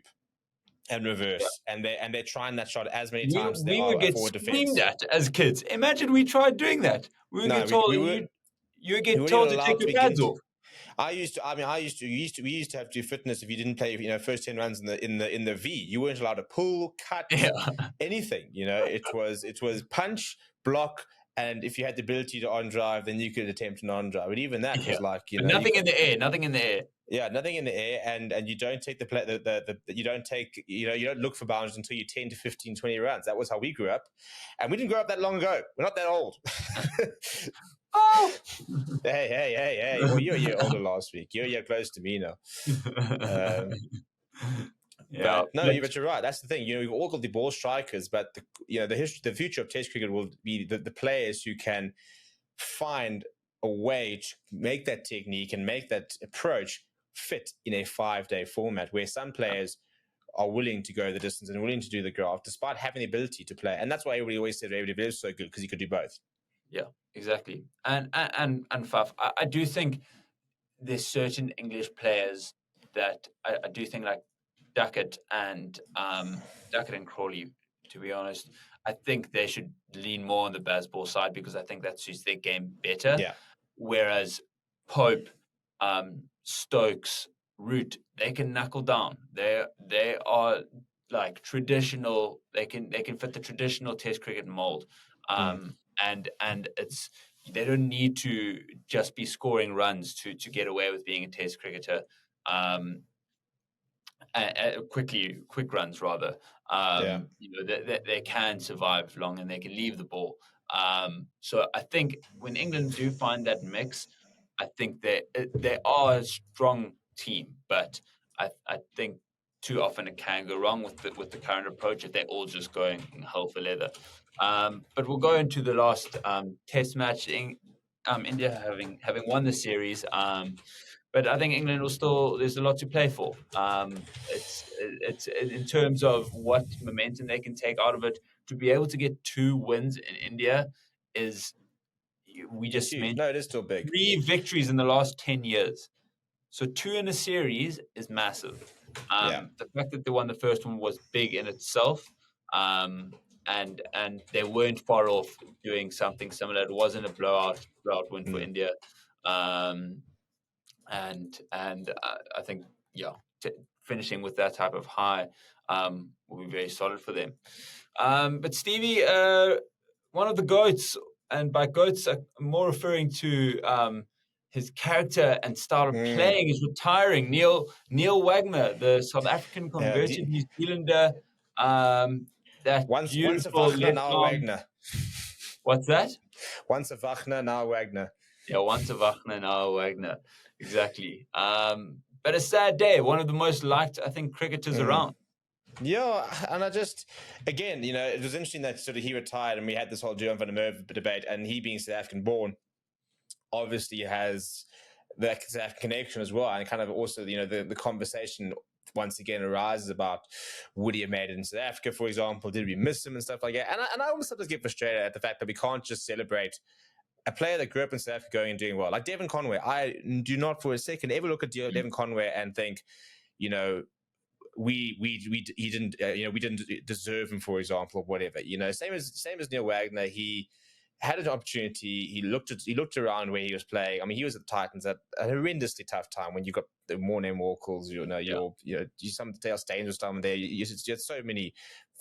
and reverse, and they're trying that shot as many times. We would get screamed at as kids. Imagine we tried doing that. We would get told you would get told to take your pads off. We used to have to do fitness if you didn't play, first 10 runs in the V. You weren't allowed to pull, cut, anything. It was punch, block, and if you had the ability to on drive, then you could attempt an on drive. But even that was like nothing in the air. Yeah, nothing in the air, and you don't take you don't look for boundaries until you're 10 to 15, 20 runs. That was how we grew up, and we didn't grow up that long ago. We're not that old. Oh, hey! Well, you're a year older last week. You're a year close to me now. But you're right. That's the thing. We've all got the ball strikers, but the future of Test cricket will be the players who can find a way to make that technique and make that approach fit in a 5-day format, where some players are willing to go the distance and willing to do the graft despite having the ability to play. And that's why everybody always said David was so good, because he could do both. Yeah, exactly. And Faf, I do think there's certain English players that I do think, like Duckett and Crawley, to be honest, I think they should lean more on the baseball side, because I think that suits their game better. Yeah. Whereas Pope, Stokes, Root, they can knuckle down. They are like traditional. They can fit the traditional Test cricket mold. And it's, they don't need to just be scoring runs to get away with being a Test cricketer. Quick runs rather. They can survive long, and they can leave the ball. So I think when England do find that mix, I think they are a strong team, but I think too often it can go wrong with the current approach if they're all just going hell for leather. But we'll go into the last Test match. India having won the series, but I think England will still. There's a lot to play for. It's in terms of what momentum they can take out of it. To be able to get 2 wins in India is, we just mentioned, it is still big. 3 victories in the last 10 years. So 2 in a series is massive. The fact that they won the first one was big in itself. And they weren't far off doing something similar. It wasn't a blowout win for India. And I think, finishing with that type of high will be very solid for them. But Stevie, one of the GOATs, and by GOATs I'm more referring to his character and style of playing, is retiring. Neil Wagner, the South African converted New Zealander, that Once a beautiful Wagner, left now a arm. Wagner. What's that? Once a Wagner, now a Wagner. Yeah, once a Wagner, now a Wagner. Exactly. But a sad day. One of the most liked, I think, cricketers around. Yeah, and again, it was interesting that sort of he retired and we had this whole DUHAN van der Merwe debate, and he being South African born, obviously has that South African connection as well, and kind of also, the conversation once again arises about would he have made it in South Africa, for example, did we miss him and stuff like that, and I almost sometimes get frustrated at the fact that we can't just celebrate a player that grew up in South Africa going and doing well, like Devon Conway. I do not for a second ever look at Devon Conway and think, we didn't we didn't deserve him, for example, or whatever. Same as Neil Wagner. He had an opportunity. He looked around where he was playing. I mean, he was at the Titans at a horrendously tough time when you got the Morne Walkles, some Dale Staines was down there. You had so many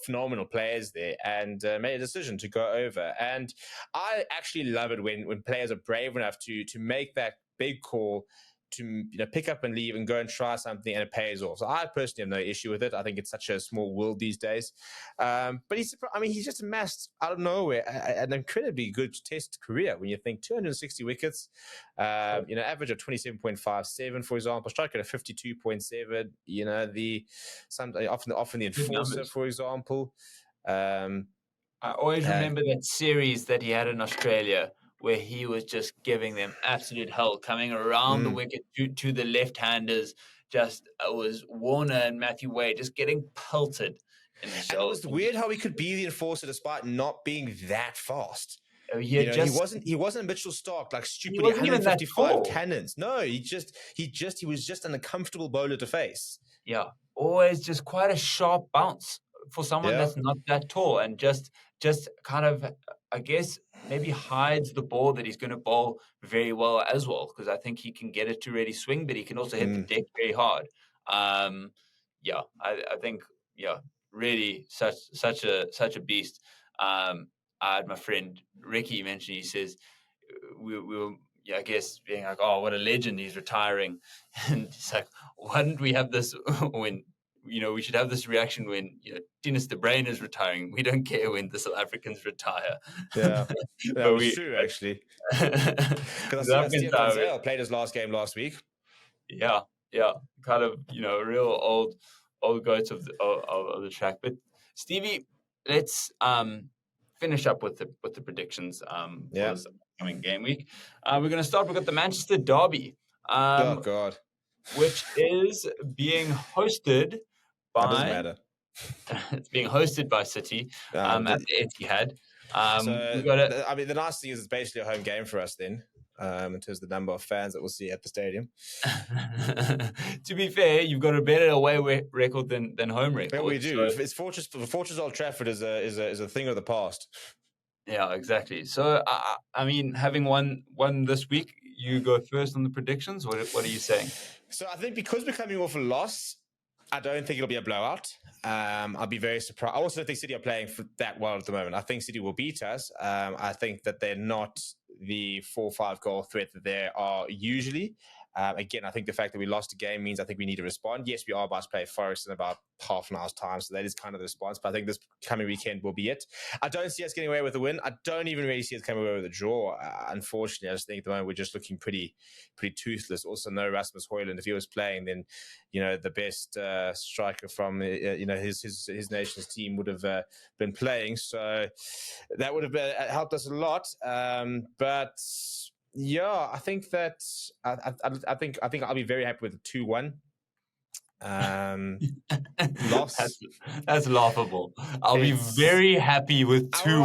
phenomenal players there, and made a decision to go over. And I actually love it when players are brave enough to make that big call to pick up and leave and go and try something, and it pays off. So I personally have no issue with it. I think it's such a small world these days. But he's just amassed out of nowhere an incredibly good Test career. When you think 260 wickets, average of 27.57, for example, strike rate of 52.7. Often the enforcer, for example. I always remember that series that he had in Australia, where he was just giving them absolute hell, coming around the wicket to the left-handers. Just it was Warner and Matthew Wade just getting pelted in the show. And it was weird how he could be the enforcer despite not being that fast. He wasn't Mitchell Stark, like stupidly 155 cannons. No, he was just an uncomfortable bowler to face. Yeah, always just quite a sharp bounce for someone that's not that tall, and just kind of, I guess, maybe hides the ball that he's going to bowl very well as well, because I think he can get it to really swing, but he can also hit the deck very hard. I think, really such a beast. I had my friend Ricky mention, he says, we were, I guess, being like, oh, what a legend, he's retiring. And he's like, why didn't we have this when, we should have this reaction when, Dennis de Bruin is retiring. We don't care when the South Africans retire. Yeah, that was true, actually. Because I see Steve played his last game last week. Yeah, kind of, real old goats of the track. But Stevie, let's finish up with the predictions for this upcoming game week. We're going to start. We've got the Manchester Derby. Oh God. Which is being hosted by. That doesn't matter. It's being hosted by City at the Etihad. The nice thing is it's basically a home game for us then, in terms of the number of fans that we'll see at the stadium. To be fair, you've got a better away record than home record. Yeah, we do. So, it's Fortress Old Trafford is a thing of the past. Yeah, exactly. So, having won this week, you go first on the predictions. What are you saying? So I think because we're coming off a loss, I don't think it'll be a blowout. I'll be very surprised. I also don't think City are playing for that well at the moment. I think City will beat us. I think that they're not the 4-5 goal threat that they are usually. Again, I think the fact that we lost a game means I think we need to respond. Yes, we are about to play Forest in about half an hour's time, so that is kind of the response. But I think this coming weekend will be it. I don't see us getting away with a win. I don't even really see us coming away with a draw. Unfortunately, I just think at the moment we're just looking pretty toothless. Also, no Rasmus Højlund. If he was playing, then the best striker from his nation's team would have been playing. So that would have helped us a lot. But yeah, I think that I think I'll be very happy with a 2-1 loss. That's laughable. I'll be very happy with 2-1.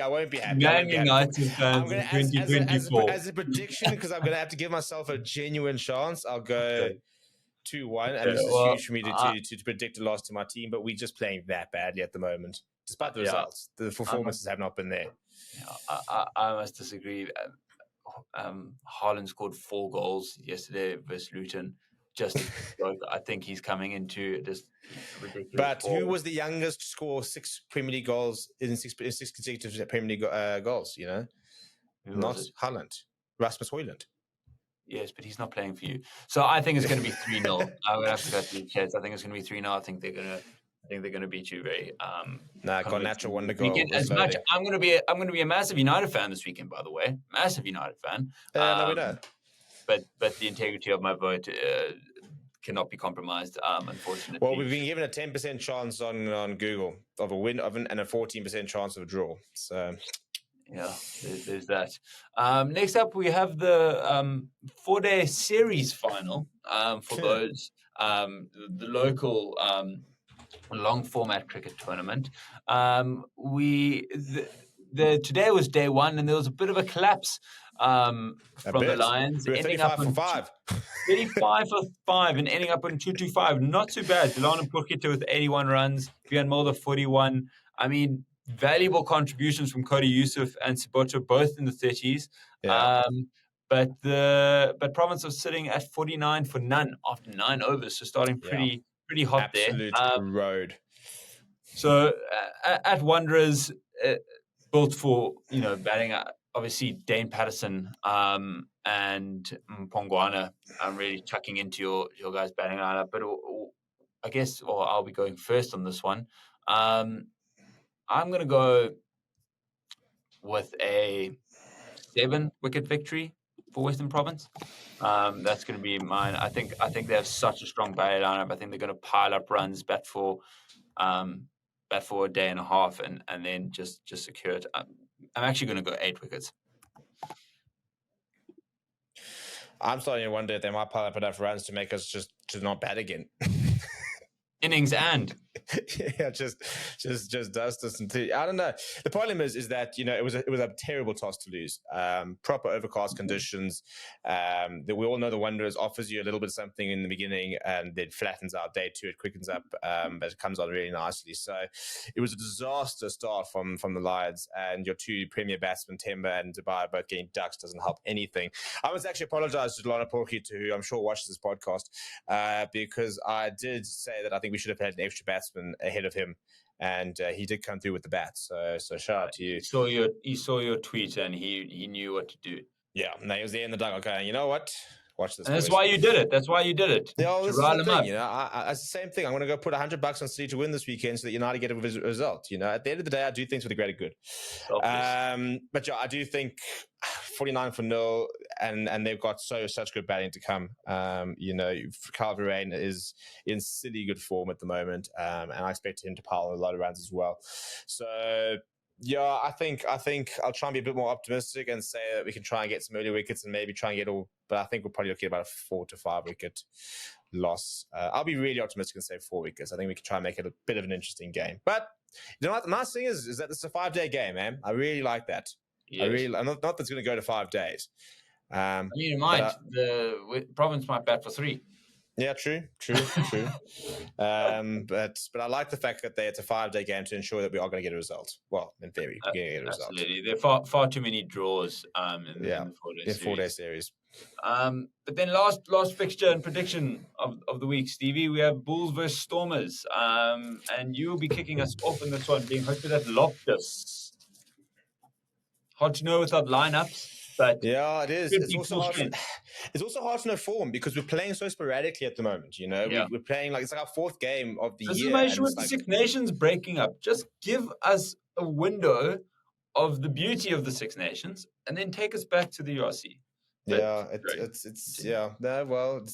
I won't be happy. Man United fans in 2024. As a prediction, because I'm going to have to give myself a genuine chance, I'll go 2-1, and this is huge for me to predict a loss to my team. But we're just playing that badly at the moment, despite the results. The performances have not been there. I must disagree. Haaland scored 4 goals yesterday versus Luton. I think he's coming into this ridiculous. But who was the youngest to score 6 Premier League goals in 6 consecutive Premier League goals? Not Haaland, Rasmus Højlund. Yes, but he's not playing for you. So I think it's going to be 3-0. I'm going to have to go to the Cheds. I think it's going to be 3-0. I think they're going to I think they're going to beat you very. Got natural wonder Weekend. goal. As much, I'm going to be a massive United fan this weekend. By the way, massive United fan. No, we know. But the integrity of my vote cannot be compromised. Unfortunately. Well, we've been given a 10% chance on Google of a win and a 14% chance of a draw. So. Yeah, there's that. Next up, we have the 4-day series final for those the local long format cricket tournament. Today was day one, and there was a bit of a collapse from the Lions, we were ending 35 for 5. 35 for 5 and ending up on 225. Not too bad. Delano Pukita with 81 runs, Bjorn Mulder 41. I mean, valuable contributions from Cody Yusuf and Sibocho, both in the 30s. Yeah. But Province was sitting at 49 for none after 9 overs, so starting pretty hot Absolute there. road. So at Wanderers, built for batting. Obviously, Dane Patterson and Pongwana. I'm really chucking into your guys' batting lineup, but I guess I'll be going first on this one. I'm going to go with a 7-wicket victory for Western Province. That's going to be mine. I think they have such a strong batting lineup. I think they're going to pile up runs, bat for a day and a half, and then just secure it. I'm actually going to go 8 wickets. I'm starting to wonder if they might pile up enough runs to make us just to not bat again. Innings and just dust us into. I don't know. The problem is that it was a terrible toss to lose. Proper overcast conditions. That we all know the Wanderers offers you a little bit of something in the beginning, and then flattens out. Day 2 it quickens up, but it comes on really nicely. So it was a disaster start from the Lions, and your 2 premier batsmen, Temba and Dubai, both getting ducks doesn't help anything. I must actually apologise to Delano Pukita, who I'm sure watches this podcast, because I did say that I think we should have had an extra batsman ahead of him, and he did come through with the bat. So shout out to you. He saw your tweet, and he knew what to do. Yeah, no, he was there in the dugout. Okay, you know what? Watch this. And that's why you did it. Yeah, this is the thing. It's the same thing. I'm going to go put $100 on City to win this weekend so that United get a result. At the end of the day, I do things for the greater good. But yeah, I do think 49 for 0, and they've got such good batting to come. Kyle Verreynne is in silly good form at the moment, and I expect him to pile a lot of runs as well. So. Yeah, I think I'll try and be a bit more optimistic and say that we can try and get some early wickets and maybe try and get all. But I think we'll probably look at about a 4 to 5 wicket loss. I'll be really optimistic and say 4 wickets. I think we can try and make it a bit of an interesting game. But you know what? The nice thing is that it's a 5-day game, man. I really like that. Yes. I'm not that it's going to go to 5 days. The Province might bat for 3. Yeah, true. But I like the fact that it's a 5-day game to ensure that we are going to get a result. Well, in theory, we're going to get a result. Absolutely. There are far too many draws in the 4-day series. But then last fixture and prediction of the week, Stevie, we have Bulls versus Stormers. And you will be kicking us off in this one, being hosted at Loftus. Hard to know without lineups. But yeah, it is. It's also hard to know form because we're playing so sporadically at the moment. We're playing it's like our 4th game of the year. This is my issue with the Six Nations breaking up. Just give us a window of the beauty of the Six Nations, and then take us back to the URC. It's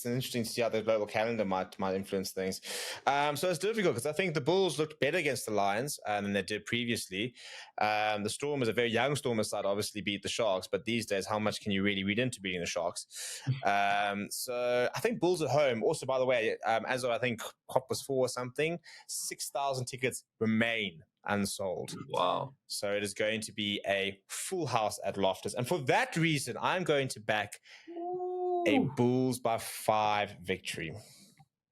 interesting to see how the global calendar might influence things. So it's difficult because I think the Bulls looked better against the Lions than they did previously. The Stormers, a very young Stormers side, obviously beat the Sharks, but these days, how much can you really read into beating the Sharks? So I think Bulls at home. Also, by the way, as of I think COP was 4 or something, 6,000 tickets remain unsold. Wow. So it is going to be a full house at Loftus. And for that reason, I'm going to back a Bulls by 5 victory.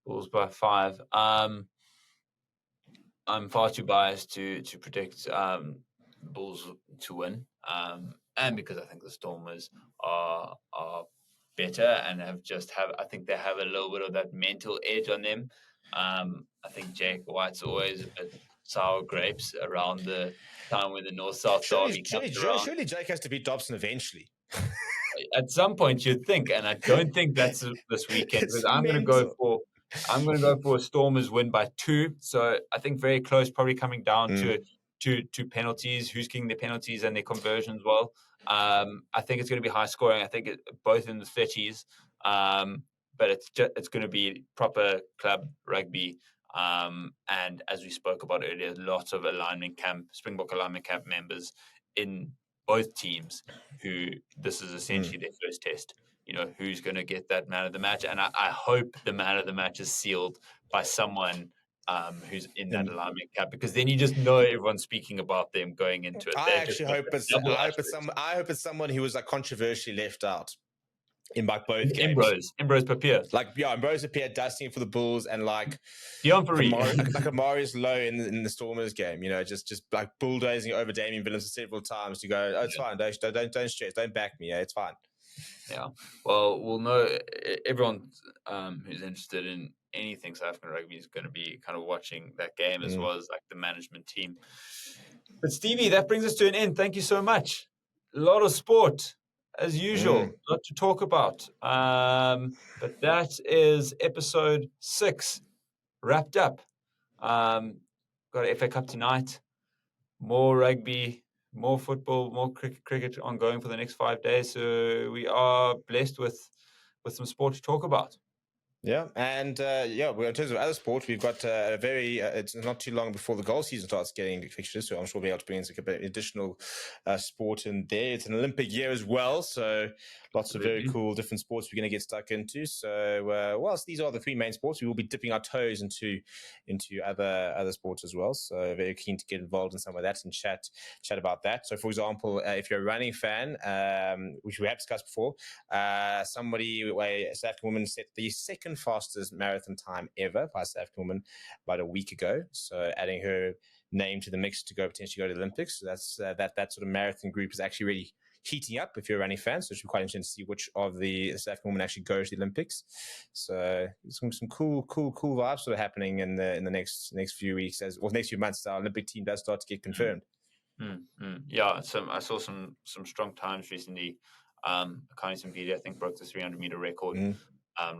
Bulls by 5. I'm far too biased to predict Bulls to win. And because I think the Stormers are better and I think they have a little bit of that mental edge on them. I think Jake White's always a bit sour grapes around the time when the North-South derby comes around. Surely Jake has to beat Dobson eventually. At some point, you'd think, and I don't think that's this weekend. Because I'm going to go for I'm going to go for a Stormers win by 2. So I think very close, probably coming down to penalties, who's kicking their penalties and their conversion as well. I think it's going to be high scoring. I think both in the 30s, but it's going to be proper club rugby. And as we spoke about earlier, lots of Springbok alignment camp members in both teams who this is essentially their first test. Who's going to get that man of the match. And I hope the man of the match is sealed by someone who's in that alignment cap, because then you just know everyone's speaking about them going into it. I hope it's someone who was like controversially left out in like both games. Ambrose Papier. Ambrose Papier dusting for the Bulls, and like Dion Fourie. like Marius Lowe in the Stormers game, just like bulldozing over Damien Williams several times to go, oh, it's fine, don't stress, don't back me, it's fine. Yeah, well, we'll know. Everyone who's interested in anything South African rugby is going to be kind of watching that game, as well as like the management team. But Stevie, that brings us to an end. Thank you so much. A lot of sport, as usual. A lot to talk about. But that is episode 6 wrapped up. Got an FA Cup tonight. More rugby, more football, more cricket ongoing for the next 5 days. So we are blessed with some sport to talk about. Yeah, and in terms of other sports, we've got it's not too long before the goal season starts getting fixtures, so I'm sure we'll be able to bring in some additional sport in there. It's an Olympic year as well, so lots of very cool different sports we're going to get stuck into. So whilst these are the 3 main sports, we will be dipping our toes into other sports as well. So very keen to get involved in some of that and chat about that. So for example, if you're a running fan, which we have discussed before, a South African woman set the second fastest marathon time ever by a South African woman about a week ago. So adding her name to the mix to potentially go to the Olympics. So that's that sort of marathon group is actually really heating up if you're a running fan. So it should be quite interesting to see which of the South African women actually go to the Olympics. So some cool vibes sort of happening in the next few weeks next few months. Our Olympic team does start to get confirmed. Yeah, I saw some strong times recently. Akani Simbili, I think, broke the 300-meter record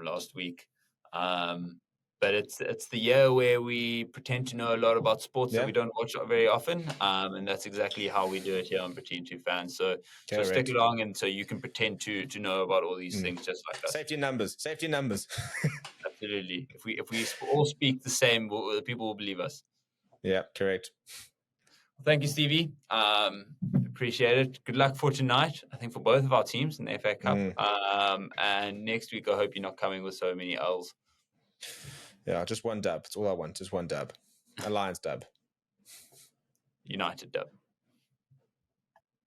last week. But it's the year where we pretend to know a lot about sports that we don't watch very often, and that's exactly how we do it here on Between Two Fans. So stick along, and so you can pretend to know about all these things just like us. Safety numbers. Absolutely. If we all speak the same, the people will believe us. Yeah, correct. Thank you, Stevie. Appreciate it. Good luck for tonight, I think, for both of our teams in the FA Cup. And next week, I hope you're not coming with so many L's. Yeah, just one dub. That's all I want. Just one dub. A Lions dub. United dub.